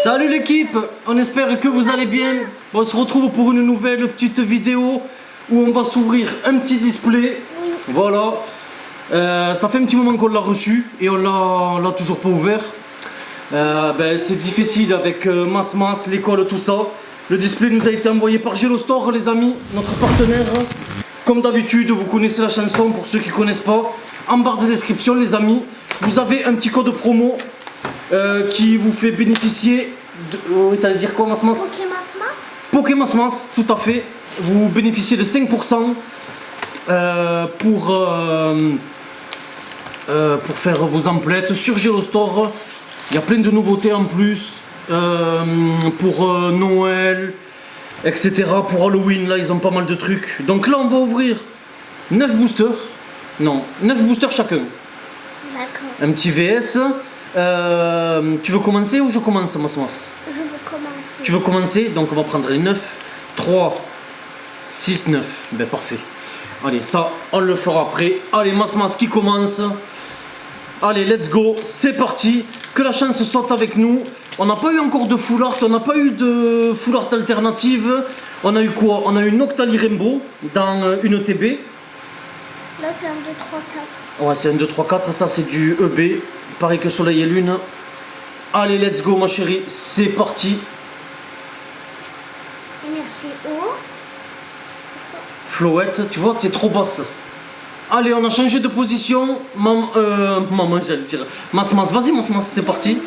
Salut l'équipe, on espère que vous allez bien. On se retrouve pour une nouvelle petite vidéo où on va s'ouvrir un petit display. Oui. Voilà. Ça fait un petit moment qu'on l'a reçu et on l'a toujours pas ouvert. C'est difficile avec Mas, l'école, tout ça. Le display nous a été envoyé par Gelo Store, les amis, notre partenaire. Comme d'habitude, vous connaissez la chanson pour ceux qui ne connaissent pas. En barre de description, les amis, vous avez un petit code promo qui vous fait bénéficier de... Oui, t'allais dire quoi, Mas? Pokémas, tout à fait. Vous bénéficiez de 5% pour faire vos emplettes sur Gelo Store. Il y a plein de nouveautés en plus pour Noël, etc. Pour Halloween, là, ils ont pas mal de trucs. Donc là, on va ouvrir 9 boosters. Non, 9 boosters chacun. D'accord. Un petit VS. Tu veux commencer ou je commence, Mas? Je veux commencer. Tu veux commencer? Donc on va prendre les 9. 3, 6, 9. Ben parfait. Allez, ça, on le fera après. Allez, Mas qui commence. Allez, let's go. C'est parti. Que la chance soit avec nous. On n'a pas eu encore de full art. On n'a pas eu de full art alternative. On a eu quoi? On a eu une Octali Rainbow dans une TB. Là, c'est un 2, 3, 4. Ouais, c'est un 2, 3, 4. Ça, c'est du EB. Pareil que Soleil et Lune. Allez, let's go, ma chérie. C'est parti. Énergie eau. C'est quoi? Floette, tu vois, c'est trop basse. Allez, on a changé de position. Maman, j'allais dire. Mas, vas-y, Mas, c'est parti.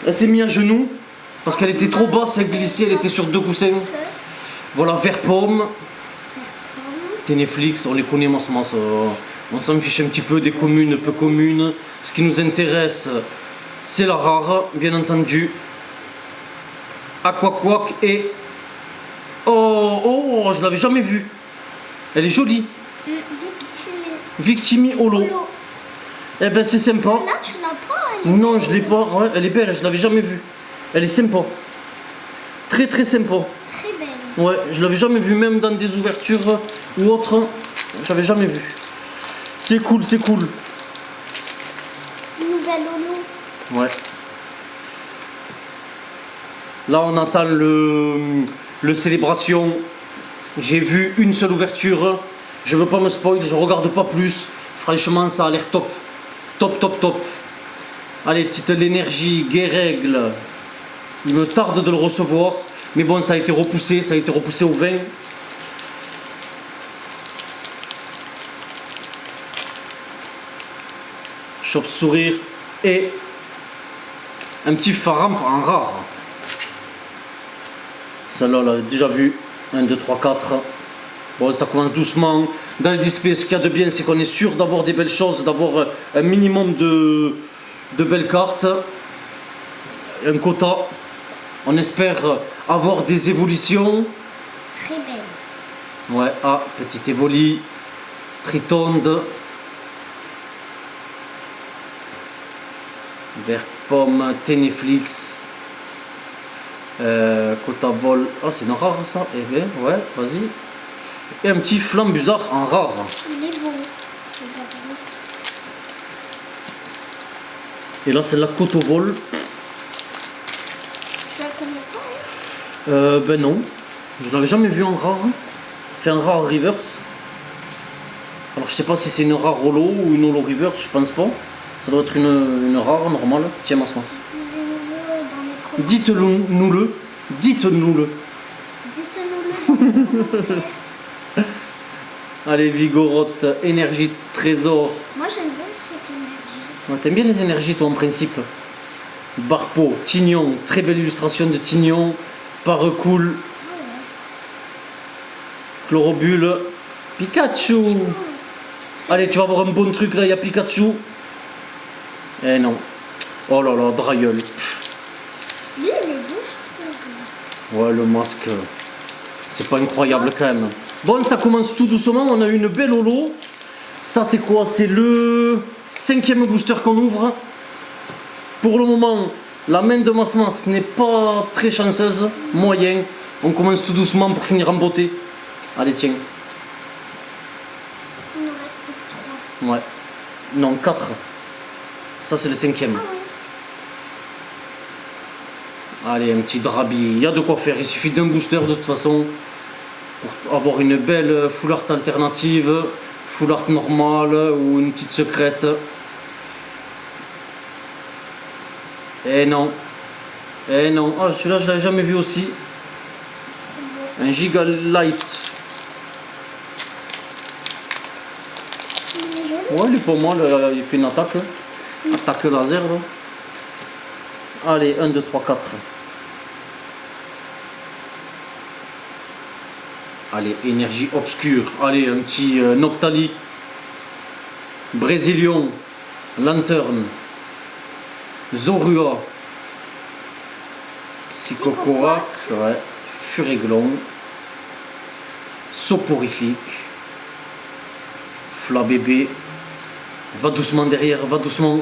Elle s'est mise à genoux parce qu'elle était trop basse, elle glissait, elle était sur 2 coussins. Voilà, vert pomme. Ténéflix, on les connaît, Mas. On s'en fiche un petit peu des communes, peu communes. Ce qui nous intéresse, c'est la rare, bien entendu. Aquaquac et... Oh, je l'avais jamais vue. Elle est jolie. Victimi Holo. Eh ben c'est sympa. Là, tu l'as pas? Non, je l'ai pas. Ouais, elle est belle, je l'avais jamais vue. Elle est sympa. Très très sympa. Très belle. Ouais, je l'avais jamais vue, même dans des ouvertures ou autres. J'avais jamais vu. C'est cool, c'est cool. Une nouvelle holo. Ouais. Là, on attend le célébration. J'ai vu une seule ouverture. Je veux pas me spoil, je regarde pas plus. Franchement, ça a l'air top. Top. Allez, petite l'énergie, Guérègle. Il me tarde de le recevoir. Mais bon, ça a été repoussé au 20. Chauve-sourire et un petit Faramp en rare. Celle-là, on l'a déjà vu. 1, 2, 3, 4. Bon, ça commence doucement. Dans le display, ce qu'il y a de bien, c'est qu'on est sûr d'avoir des belles choses, d'avoir un minimum de belles cartes. Un quota. On espère avoir des évolutions. Très belle. Ouais, petite évoli. Tritonde. Vert pomme, Ténéflix. Quota vol. Ah, c'est une rare ça. Eh bien, ouais, vas-y. Et un petit Flambuzard en rare. Il est beau. Et là, c'est la côte au vol. Tu la connais pas? Ben non. Je l'avais jamais vu en rare. Fait un rare reverse. Alors, je sais pas si c'est une rare holo ou une holo reverse, je pense pas. Ça doit être une rare normale. Tiens, Mas. Dites-nous-le. Dites-nous-le. Dites-nous-le dans les commentaires. Allez, Vigoroth, énergie, trésor. Moi, j'aime bien cette énergie. Ouais, t'aimes bien les énergies, toi, en principe. Barpo, Tignon, très belle illustration de Tignon. Paracool. Chlorobule. Pikachu. Allez, tu vas avoir un bon truc là, il y a Pikachu. Eh non. Oh là là, Drailleul. Lui, il est beau, je trouve. Ouais, le masque, c'est pas incroyable quand même. Bon, ça commence tout doucement, on a eu une belle holo. Ça, c'est quoi? C'est le 5e booster qu'on ouvre. Pour le moment, la main de Mas n'est pas très chanceuse, moyen. On commence tout doucement pour finir en beauté. Allez, tiens. Il nous reste plus que 3. Ouais. Non, 4. Ça, c'est le 5e. Ah ouais. Allez, un petit Drabi, il y a de quoi faire. Il suffit d'un booster de toute façon pour avoir une belle full art alternative, full art normale ou une petite secrète. Et non. Et non. Ah, celui-là, je l'avais jamais vu aussi. Un Giga Light. Ouais, il est pas mal. Il fait une attaque. Là. Attaque laser. Là. Allez, 1, 2, 3, 4. Allez, énergie obscure. Allez, un petit Noctali. Brésilien. Lanterne. Zorua. Psychocorac. Ouais. Furéglon. Soporifique. Fla bébé. Va doucement derrière, va doucement.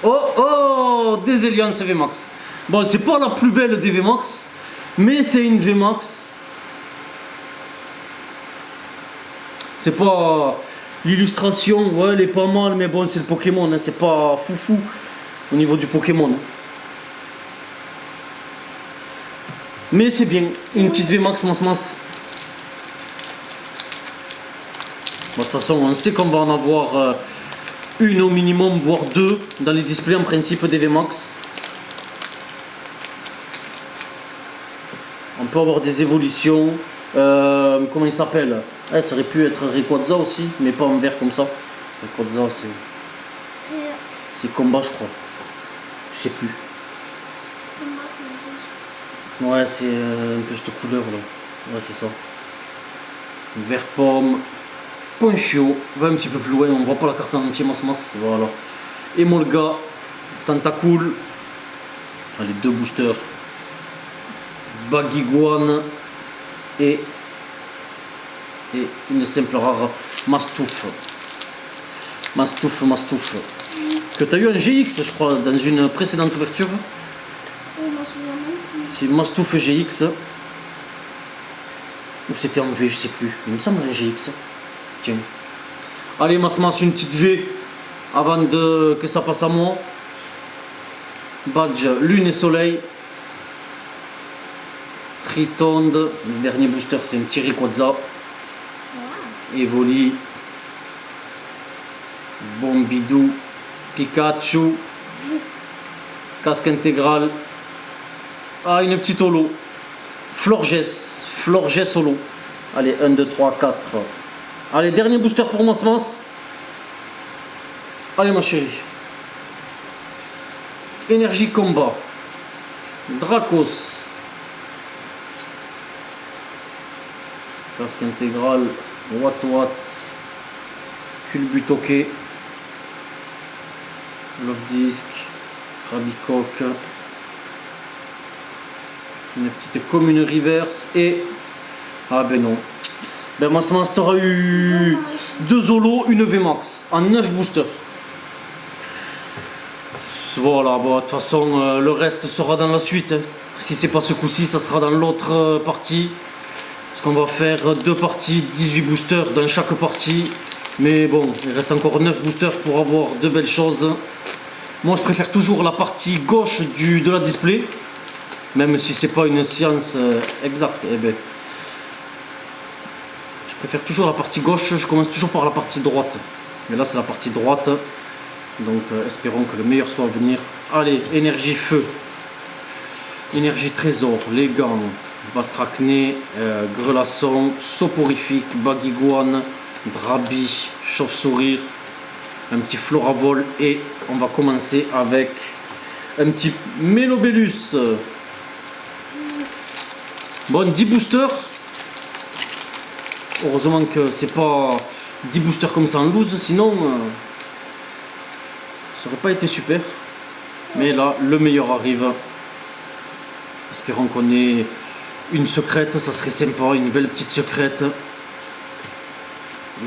Oh, oh, des Alliances VMAX. Bon, c'est pas la plus belle des VMAX, mais c'est une VMAX. C'est pas l'illustration, ouais, elle est pas mal, mais bon, c'est le Pokémon, hein, c'est pas foufou au niveau du Pokémon. Mais c'est bien, une petite VMAX Masmas. Bon, de toute façon, on sait qu'on va en avoir une au minimum, voire deux dans les displays en principe des VMAX. On peut avoir des évolutions. Comment il s'appelle? Ça aurait pu être Rayquaza aussi, mais pas en vert comme ça. Rayquaza, c'est combat, je crois. Je sais plus. Ouais, c'est un peu cette couleur là. Ouais, c'est ça. Vert pomme. Ponchio, va un petit peu plus loin, on voit pas la carte en entier, Masmas, voilà. Emolga, Tentacool, allez, 2 boosters, Baguiguane et une simple rare, Mastouf. Mastouf. Que tu as eu un GX, je crois, dans une précédente ouverture. C'est Mastouf GX. Ou c'était en V, je sais plus. Il me semble un GX. Tiens. Allez, Masmas, une petite V avant que ça passe à moi. Badge, Lune et Soleil. Tritonde. Le dernier booster, c'est un petit Rayquaza. Evoli. Bombidou. Pikachu. Casque intégral. Ah, une petite holo. Florges holo. Allez, 1, 2, 3, 4. Allez, dernier booster pour Masmas. Allez, ma chérie. Énergie combat. Dracos. Casque intégral. Wat. Culbutoke. Love Disc. Krabicoque. Une petite commune reverse. Et. Ah ben non. Ben Masmas, t'auras eu 2 holos, une VMAX en 9 boosters. Voilà, bon, de toute façon, le reste sera dans la suite. Hein. Si c'est pas ce coup-ci, ça sera dans l'autre partie. Parce qu'on va faire 2 parties, 18 boosters dans chaque partie. Mais bon, il reste encore 9 boosters pour avoir de belles choses. Moi, je préfère toujours la partie gauche de la display. Même si c'est pas une science exacte. Eh ben, je préfère toujours la partie gauche, je commence toujours par la partie droite. Mais là c'est la partie droite. Donc espérons que le meilleur soit à venir. Allez, énergie feu. Énergie trésor, les gants, Batracné, Grelasson, Soporifique, Baguiguane, Drabi, Chauve-sourire, un petit Floravol et on va commencer avec un petit Mélobélus. Bon, 10 boosters. Heureusement que c'est pas 10 boosters comme ça en loose, sinon ça aurait pas été super. Mais là, le meilleur arrive. Espérons qu'on ait une secrète, ça serait sympa, une belle petite secrète.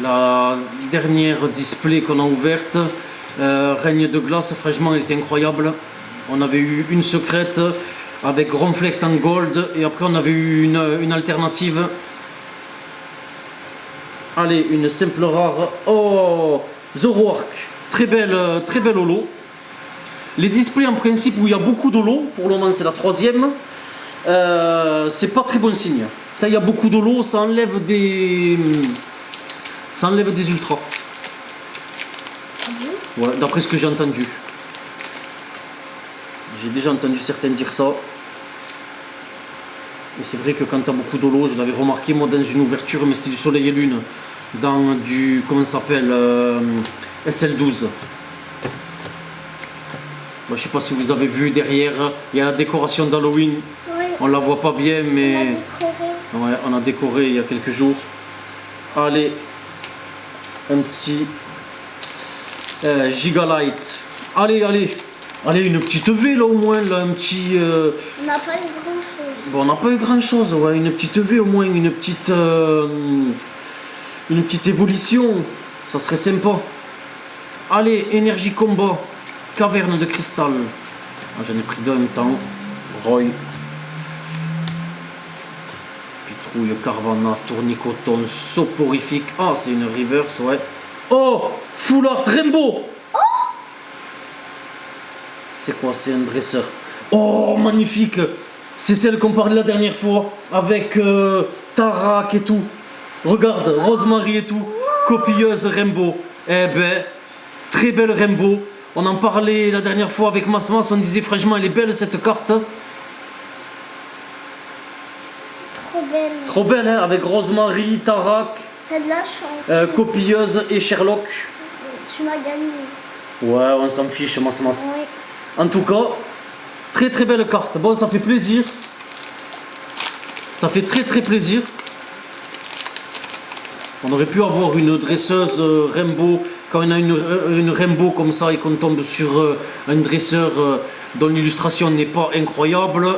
La dernière display qu'on a ouverte, Règne de glace, franchement elle était incroyable. On avait eu une secrète avec Ronflex en gold et après on avait eu une alternative. Allez, une simple rare. Oh, Zoroark, très belle holo. Les displays en principe où il y a beaucoup d'holo, pour le moment c'est la troisième, c'est pas très bon signe. Quand il y a beaucoup d'holo, ça enlève des ultras. Ah bon? Ouais, d'après ce que j'ai entendu. J'ai déjà entendu certains dire ça. Et c'est vrai que quand tu as beaucoup d'holo, je l'avais remarqué moi dans une ouverture, mais c'était du soleil et lune. Dans du, comment ça s'appelle, SL12. Moi, je sais pas si vous avez vu derrière, il y a la décoration d'Halloween. Oui. On la voit pas bien, On mais a décoré. ouais, on a décoré il y a quelques jours. Allez, un petit Gigalight. Allez, une petite V là au moins, là, un petit. On n'a pas eu grand chose. Bon, on n'a pas eu grand chose, ouais, une petite V au moins, une petite évolution, ça serait sympa. Allez, énergie combat, caverne de cristal. Ah, j'en ai pris deux en même temps. Roy. Pitrouille, Carvana, tournicoton, soporifique. Ah, c'est une reverse, ouais. Oh, full art Rainbow. C'est quoi? C'est un dresseur. Oh, magnifique! C'est celle qu'on parlait la dernière fois avec Tarak et tout. Regarde, Rosemary et tout. Copieuse Rainbow. Eh ben, très belle Rainbow. On en parlait la dernière fois avec Masmas. On disait franchement, elle est belle cette carte. Trop belle. Trop belle, hein? Avec Rosemary, Tarak, T'as de la chance. Copieuse et Sherlock. Tu m'as gagné. Ouais, on s'en fiche, Masmas. Oui. En tout cas, très très belle carte. Bon, ça fait plaisir. Ça fait très très plaisir. On aurait pu avoir une dresseuse Rainbow. Quand on a une Rainbow comme ça et qu'on tombe sur un dresseur dont l'illustration n'est pas incroyable,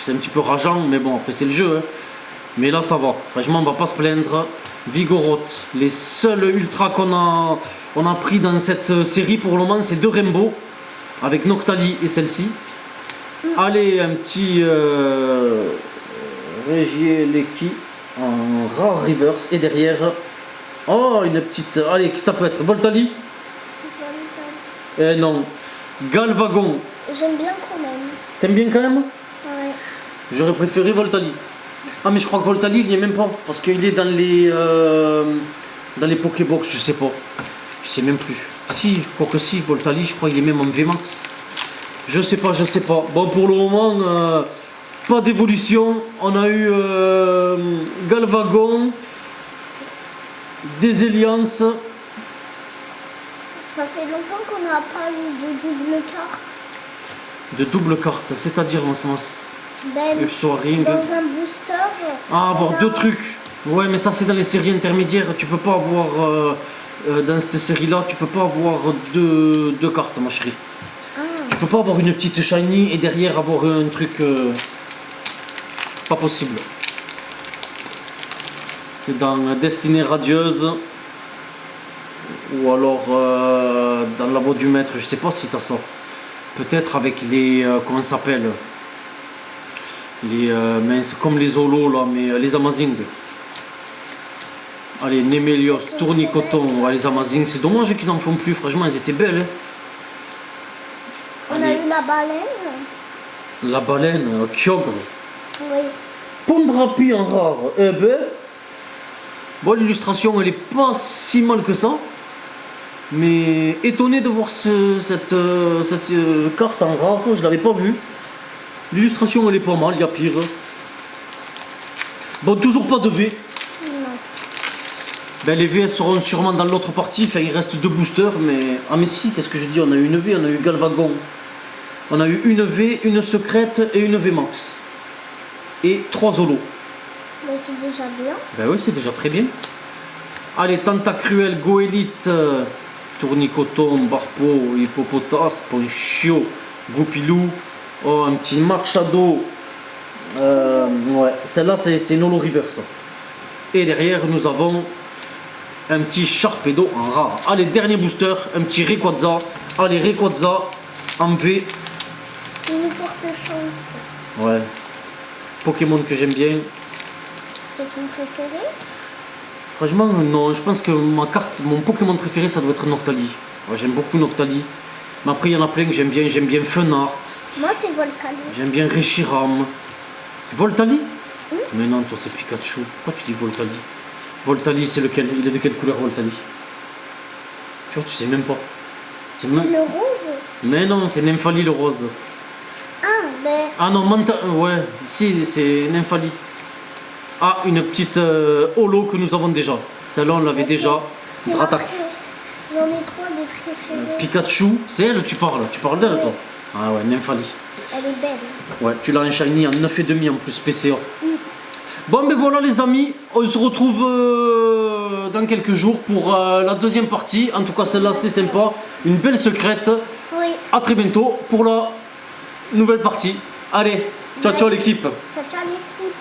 c'est un petit peu rageant, mais bon, après c'est le jeu. Hein. Mais là, ça va. Franchement, on va pas se plaindre. Vigoroth. Les seuls ultras on a pris dans cette série pour le moment, c'est deux Rainbow. Avec Noctali et celle-ci. Allez, un petit Régier Leki en rare reverse. Et derrière, oh, une petite. Allez, qui ça peut être? Voltali? Non. Galvagon. J'aime bien quand même. T'aimes bien quand même? Ouais. J'aurais préféré Voltali. Ah, mais je crois que Voltali, il n'y est même pas. Parce qu'il est dans les Pokébox, je sais pas. Je sais même plus. Si, quoique si, Voltali, je crois qu'il est même en VMAX. Je sais pas. Bon, pour le moment, pas d'évolution. On a eu Galvagon, des Alliances. Ça fait longtemps qu'on n'a pas eu de double carte. De double carte, c'est-à-dire en ce sens. Ben, Ursoaring. dans un booster. Ah, avoir on a- deux trucs. Ouais, mais ça, c'est dans les séries intermédiaires. Tu peux pas avoir. Dans cette série-là, tu peux pas avoir deux cartes, ma chérie. Ah. Tu peux pas avoir une petite shiny et derrière avoir un truc. Pas possible. C'est dans Destinée Radieuse. Ou alors dans la voie du maître, je sais pas si t'as ça. Peut-être avec les. Comment ça s'appelle? Les. Mince, comme les Zolos là, mais les Amazing. Allez, Nemelios, Tournicoton, ouais, les Amazing. C'est dommage qu'ils en font plus, franchement, elles étaient belles. Hein. On a Allez, eu la baleine. la baleine, Kyogre. Oui. Pondrapi en rare. Eh ben. Bon, l'illustration, elle est pas si mal que ça. Mais étonné de voir cette carte en rare, je l'avais pas vue. L'illustration, elle est pas mal, il y a pire. Bon, toujours pas de V. Non. Ben, les V elles seront sûrement dans l'autre partie. Enfin, il reste deux boosters, mais. Ah, mais si, qu'est-ce que je dis? On a eu une V, on a eu Galvagon. On a eu une V, une secrète et une V max. Et 3 holos. Mais c'est déjà bien. Ben oui, c'est déjà très bien. Allez, Tentacruel, Goélite, Tournicoton, Barpo, Hippopotas, Ponchio, Goupilou. Oh, un petit Marchado. Ouais, celle-là, c'est une holo reverse. Et derrière, nous avons un petit Sharpedo en rare. Allez, dernier booster, un petit Rayquaza. Allez, Rayquaza en V. C'est une forte chance. Ouais. Pokémon que j'aime bien. C'est ton préféré? Franchement, non, je pense que mon Pokémon préféré, ça doit être Noctali. Ouais, j'aime beaucoup Noctali. Mais après, il y en a plein que j'aime bien. J'aime bien Funart. Moi, c'est Voltali. J'aime bien Reshiram. Voltali? Mais non, toi, c'est Pikachu. Pourquoi tu dis Voltali? Voltali, c'est lequel? Il est de quelle couleur, Voltali? Tu vois, tu sais même pas. C'est le rose. Mais non, c'est Nymphali le rose. Ah, mais... Ah non, ouais, si, c'est Nymphali. Ah, une petite holo que nous avons déjà. Celle-là, on l'avait déjà. C'est Dratak. vrai que j'en ai 3 des préférés. Pikachu, c'est elle, tu parles d'elle, toi? Ah ouais, Nymphali. Elle est belle. Ouais, tu l'as en shiny en 9,5 en plus, PCA. Bon, ben voilà les amis, on se retrouve dans quelques jours pour la deuxième partie. En tout cas, celle-là, c'était sympa. Une belle secrète. Oui. À très bientôt pour la nouvelle partie. Allez, ciao ciao l'équipe. Ciao, ciao l'équipe.